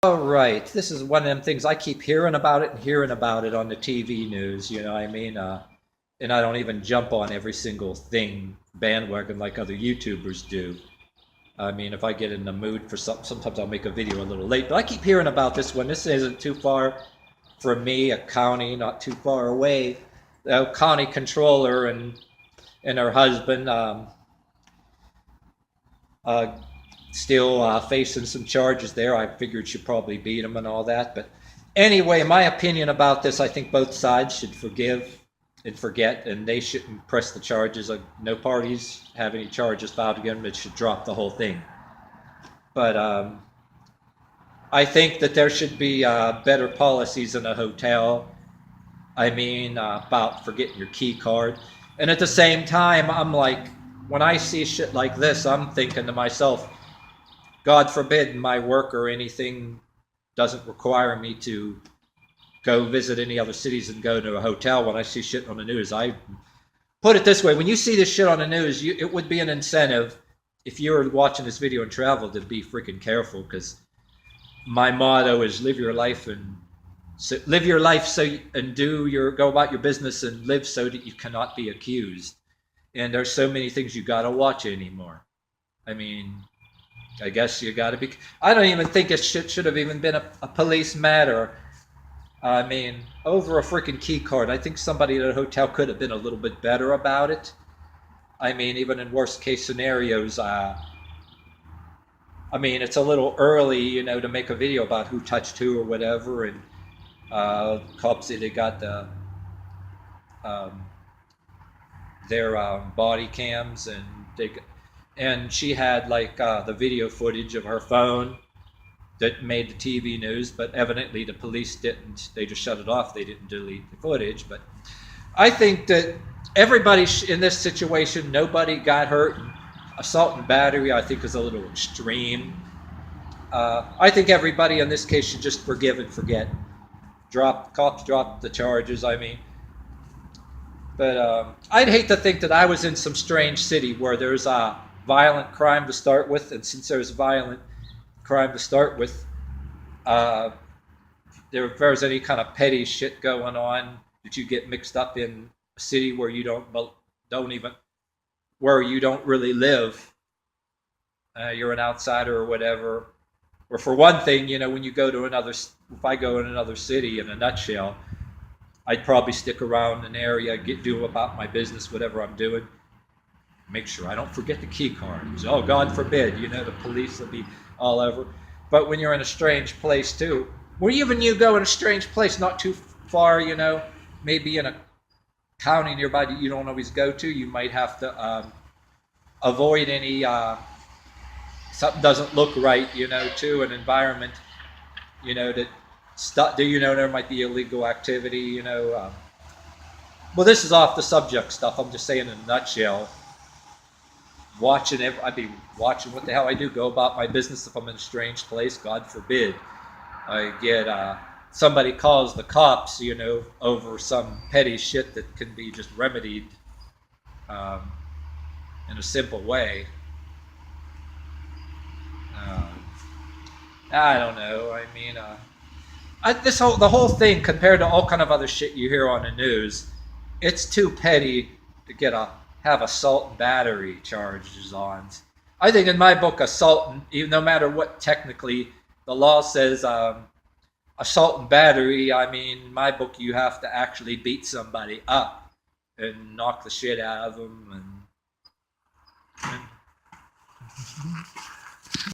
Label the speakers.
Speaker 1: All right, this is one of them things I keep hearing about it and hearing about it on the TV news, you know what I mean? And I don't even jump on every single thing bandwagon like other YouTubers do. I mean, if I get in the mood for something, sometimes I'll make a video a little late, but I keep hearing about this one. This isn't too far from me, a county not too far away. The county controller and her husband uh, still facing some charges there. I figured she'd probably beat him and all that. But anyway, my opinion about this, I think both sides should forgive and forget, and they shouldn't press the charges. No parties have any charges filed against them. It should drop the whole thing. But I think that there should be better policies in a hotel. I mean, about forgetting your key card. And at the same time, I'm like, when I see shit like this, I'm thinking to myself, God forbid my work or anything doesn't require me to go visit any other cities and go to a hotel when I see shit on the news. I put it this way, when you see this shit on the news, it would be an incentive if you were watching this video and travel to be freaking careful, because my motto is live your life and go about your business and live so that you cannot be accused. And there's so many things you gotta watch anymore. I mean, I guess you gotta be. I don't even think it should have even been a police matter. I mean, over a freaking key card. I think somebody at a hotel could have been a little bit better about it. I mean, even in worst case scenarios, I mean, it's a little early, you know, to make a video about who touched who or whatever. And cops say they got their body cams, and she had like the video footage of her phone that made the TV news, but evidently the police didn't. They just shut it off. They didn't delete the footage. But I think that everybody in this situation, nobody got hurt. Assault and battery, I think, is a little extreme. I think everybody in this case should just forgive and forget. Cops dropped the charges, I mean. But I'd hate to think that I was in some strange city where there's a violent crime to start with, and since there's violent crime to start with, if there's any kind of petty shit going on, that you get mixed up in a city where you don't really live. You're an outsider or whatever. Or for one thing, you know, when you go to if I go in another city, in a nutshell, I'd probably stick around an area, do about my business, whatever I'm doing. Make sure I don't forget the key card. So, oh, God forbid, you know, the police will be all over. But when you're in a strange place too, or even you go in a strange place not too far, you know, maybe in a county nearby that you don't always go to, you might have to avoid any, something doesn't look right, you know, to an environment, you know, there might be illegal activity, you know. Well, this is off the subject stuff. I'm just saying in a nutshell. I'd be watching what the hell I do, go about my business. If I'm in a strange place, God forbid, I get somebody calls the cops, you know, over some petty shit that can be just remedied in a simple way. I don't know. I mean, the whole thing compared to all kind of other shit you hear on the news, it's too petty to have assault and battery charges on. I think in my book, assault, even no matter what technically the law says, assault and battery, I mean, in my book, you have to actually beat somebody up and knock the shit out of them. And